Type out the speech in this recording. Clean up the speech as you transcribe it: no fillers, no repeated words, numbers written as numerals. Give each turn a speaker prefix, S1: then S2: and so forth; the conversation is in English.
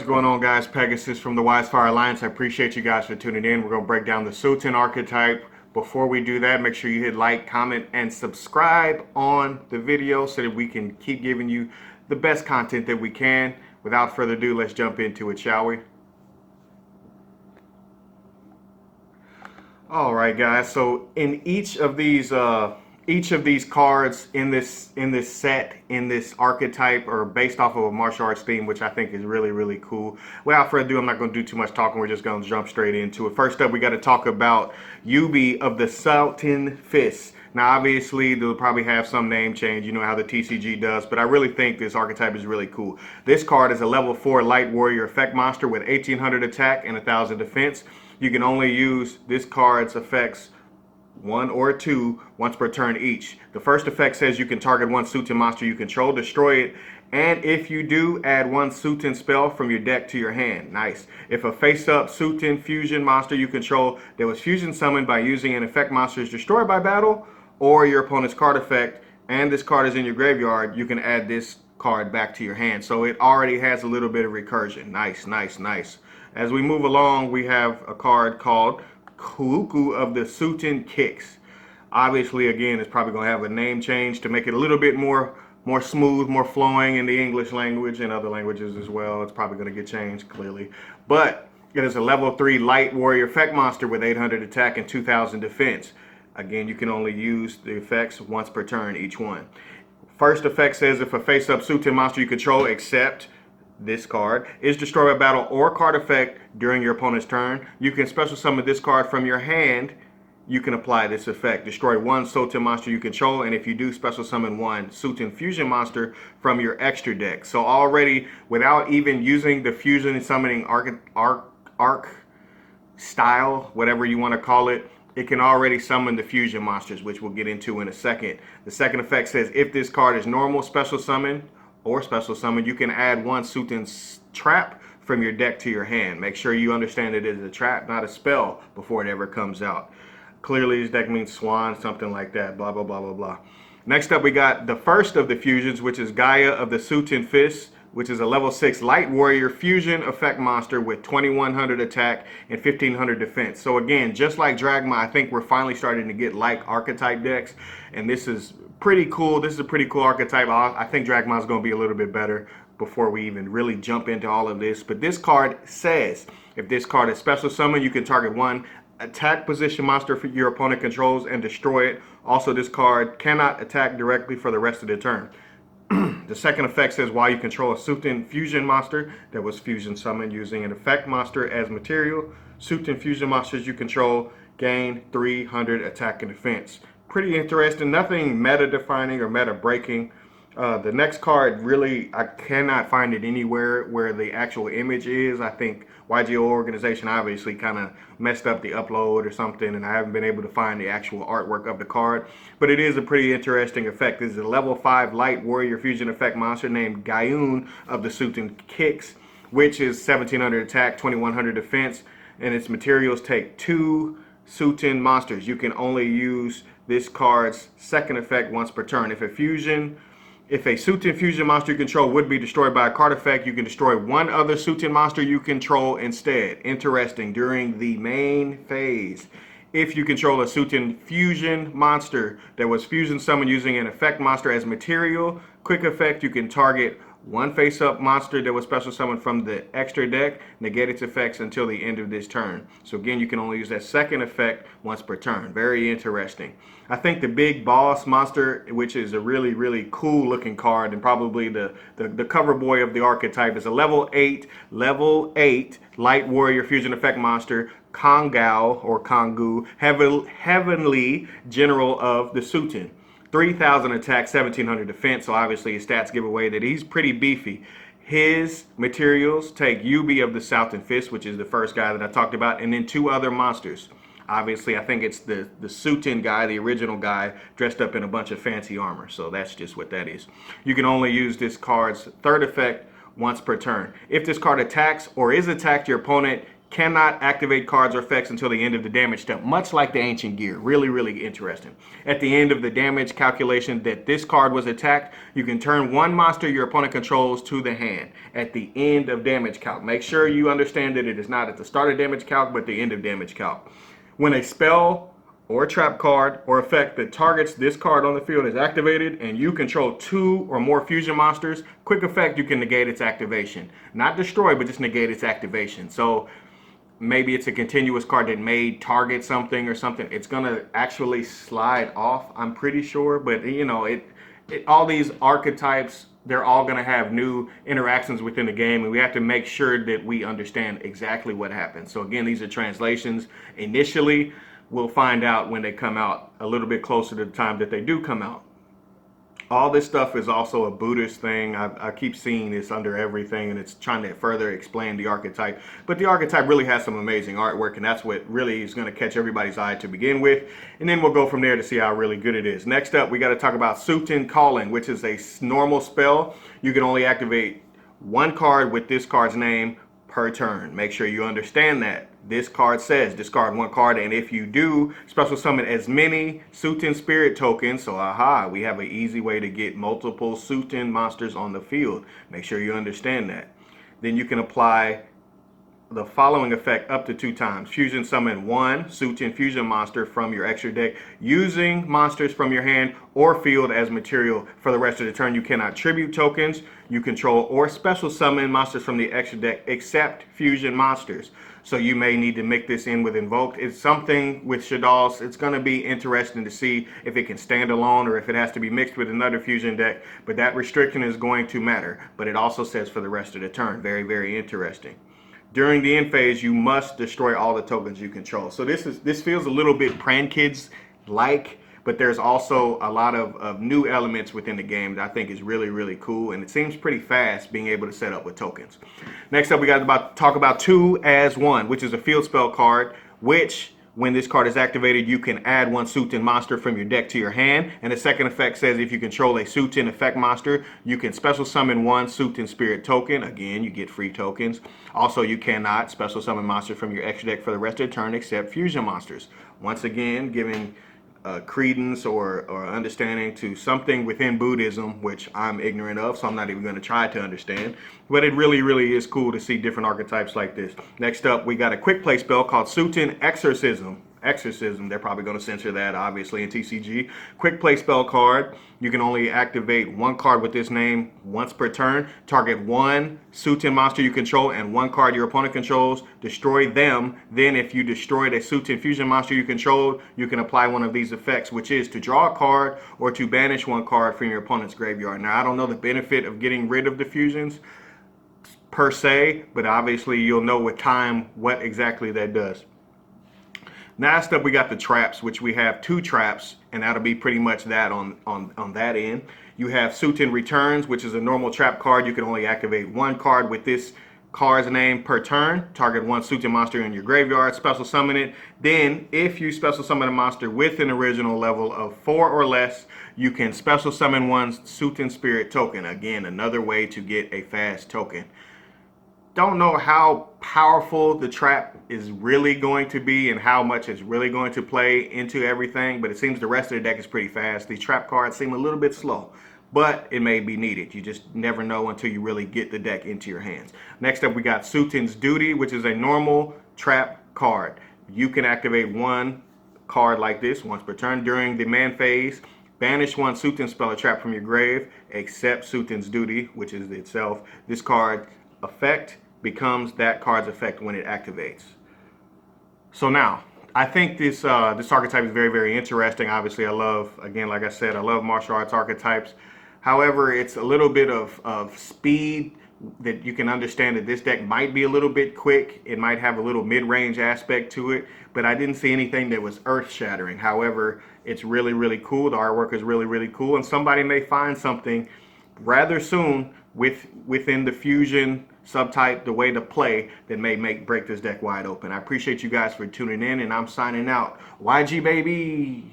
S1: What's going on, guys? Pegasus from the Wisefire Alliance. I appreciate you guys for tuning in. We're going to break down the Souten archetype. Before we do that, make sure you hit like, comment, and subscribe on the video so that we can keep giving you the best content that we can. Without further ado, let's jump into it, shall we? All right, guys. So in each of these cards in this set, in this archetype, are based off of a martial arts theme, which I think is really cool. Without further ado, I'm not going to do too much talking. We're just going to jump straight into it. First up, we got to talk about Yugioh of the Souten Fist. Now, obviously, they'll probably have some name change. You know how the TCG does, but I really think this archetype is really cool. This card is a level 4 light warrior effect monster with 1800 attack and 1000 defense. You can only use this card's effects 1 or 2 once per turn each. The first effect says you can target one Souten monster you control, destroy it, and if you do, add one Souten spell from your deck to your hand. Nice. If a face-up Souten fusion monster you control that was fusion summoned by using an effect monster is destroyed by battle, or your opponent's card effect, and this card is in your graveyard, you can add this card back to your hand. So it already has a little bit of recursion. Nice. As we move along, we have a card called Cuckoo of the Souten Kicks. Obviously, again, it's probably going to have a name change to make it a little bit more smooth, more flowing in the English language and other languages as well. It's probably going to get changed, clearly. But it is a level 3 light warrior effect monster with 800 attack and 2000 defense. Again, you can only use the effects once per turn, each one. First effect says if a face-up Souten monster you control, except this card, is destroyed by battle or card effect during your opponent's turn, you can special summon this card from your hand. You can apply this effect. Destroy one Souten monster you control, and if you do, special summon one Souten fusion monster from your extra deck. So already, without even using the fusion summoning arc style, whatever you want to call it, it can already summon the fusion monsters, which we'll get into in a second. The second effect says if this card is normal special summon, you can add one Souten trap from your deck to your hand. Make sure you understand it is a trap, not a spell, before it ever comes out. Clearly, this deck means swan, something like that, blah, blah. Next up, we got the first of the fusions, which is Gaia of the Souten Fist, which is a level 6 light warrior fusion effect monster with 2100 attack and 1500 defense. So again, just like Dragma, I think we're finally starting to get like archetype decks, and this is pretty cool. This is a pretty cool archetype. I think Dragma is going to be a little bit better before we even really jump into all of this. But this card says if this card is special summon, you can target one attack position monster for your opponent controls and destroy it. Also, this card cannot attack directly for the rest of the turn. The second effect says while you control a Souten fusion monster that was fusion summoned using an effect monster as material, Souten fusion monsters you control gain 300 attack and defense. Pretty interesting. Nothing meta defining or meta breaking. The next card, really, I cannot find it anywhere where the actual image is. I think YGOORGINIZATION organization obviously kind of messed up the upload or something, and I haven't been able to find the actual artwork of the card. But it is a pretty interesting effect. This is a level 5 light warrior fusion effect monster named Guyhoon of the Souten Kicks, which is 1700 attack, 2100 defense, and its materials take 2 Souten monsters. You can only use this card's second effect once per turn. If a Souten fusion monster you control would be destroyed by a card effect, you can destroy one other Souten monster you control instead. Interesting. During the main phase, if you control a Souten fusion monster that was fusion summoned using an effect monster as material, quick effect, you can target one face-up monster that was special summoned from the extra deck, negate its effects until the end of this turn. So again, you can only use that second effect once per turn. Very interesting. I think the big boss monster, which is a really cool looking card and probably the cover boy of the archetype, is a level 8 light warrior fusion effect monster, Kangoo or Kangoo, heavenly general of the Souten. 3000 attack, 1700 defense, so obviously his stats give away that he's pretty beefy. His materials take Yugioh of the Souten Fist, which is the first guy that I talked about, and then 2 other monsters. Obviously, I think it's the Souten guy, the original guy, dressed up in a bunch of fancy armor, so that's just what that is. You can only use this card's third effect once per turn. If this card attacks or is attacked, your opponent cannot activate cards or effects until the end of the damage step, much like the ancient gear. Really, really interesting. At the end of the damage calculation that this card was attacked, you can turn one monster your opponent controls to the hand at the end of damage calc. Make sure you understand that it is not at the start of damage calc, but the end of damage calc. When a spell or trap card or effect that targets this card on the field is activated and you control 2 or more fusion monsters, quick effect, you can negate its activation. Not destroy, but just negate its activation. So maybe it's a continuous card that may target something or something. It's going to actually slide off, I'm pretty sure. But, you know, all these archetypes, they're all going to have new interactions within the game, and we have to make sure that we understand exactly what happens. So, again, these are translations. Initially, we'll find out when they come out a little bit closer to the time that they do come out. All this stuff is also a Buddhist thing. I keep seeing this under everything, and it's trying to further explain the archetype. But the archetype really has some amazing artwork, and that's what really is going to catch everybody's eye to begin with. And then we'll go from there to see how really good it is. Next up, we got to talk about Souten Calling, which is a normal spell. You can only activate one card with this card's name per turn. Make sure you understand that. This card says discard one card, and if you do, special summon as many Souten spirit tokens. So we have an easy way to get multiple Souten monsters on the field. Make sure you understand that. Then you can apply the following effect up to 2 times. Fusion summon 1 Souten fusion monster from your extra deck using monsters from your hand or field as material. For the rest of the turn, you cannot tribute tokens you control or special summon monsters from the extra deck except fusion monsters. So you may need to mix this in with Invoked. It's something with Shaddolls. It's going to be interesting to see if it can stand alone or if it has to be mixed with another fusion deck. But that restriction is going to matter. But it also says for the rest of the turn. Very, very interesting. During the end phase, you must destroy all the tokens you control. So this feels a little bit Pran Kids-like, but there's also a lot of new elements within the game that I think is really, really cool. And it seems pretty fast being able to set up with tokens. Next up, we got to talk about 2 as 1, which is a field spell card, which when this card is activated, you can add 1 Souten monster from your deck to your hand. And the second effect says if you control a Souten effect monster, you can special summon 1 Souten spirit token. Again, you get free tokens. Also, you cannot special summon monsters from your extra deck for the rest of the turn except fusion monsters. Once again, giving credence or understanding to something within Buddhism, which I'm ignorant of, so I'm not even going to try to understand. But it really, really is cool to see different archetypes like this. Next up, we got a quick play spell called Souten Exorcism. They're probably going to censor that, obviously, in TCG. Quick play spell card. You can only activate 1 card with this name once per turn. Target 1 Souten monster you control and 1 card your opponent controls. Destroy them. Then if you destroyed a Souten fusion monster you controlled, you can apply one of these effects, which is to draw a card or to banish 1 card from your opponent's graveyard. Now, I don't know the benefit of getting rid of the fusions per se, but obviously you'll know with time what exactly that does. Next up, we got the traps, which we have 2 traps, and that'll be pretty much that on that end. You have Souten Returns, which is a normal trap card. You can only activate 1 card with this card's name per turn. Target 1 Souten monster in your graveyard, special summon it. Then, if you special summon a monster with an original level of 4 or less, you can special summon 1 Souten Spirit token. Again, another way to get a fast token. Don't know how powerful the trap is really going to be and how much it's really going to play into everything, but it seems the rest of the deck is pretty fast. These trap cards seem a little bit slow, but it may be needed. You just never know until you really get the deck into your hands. Next up, we got Souten's Duty, which is a normal trap card. You can activate 1 card like this once per turn during the man phase. Banish 1 Souten spell or trap from your grave, except Souten's Duty, which is itself. This card effect becomes that card's effect when it activates. So now, I think this archetype is very, very interesting. Obviously, I love, again, like I said, I love martial arts archetypes. However, it's a little bit of speed that you can understand that this deck might be a little bit quick. It might have a little mid-range aspect to it, but I didn't see anything that was earth-shattering. However, it's really, really cool. The artwork is really, really cool, and somebody may find something rather soon within the fusion subtype, the way to play, that may break this deck wide open. I appreciate you guys for tuning in, and I'm signing out. YG baby.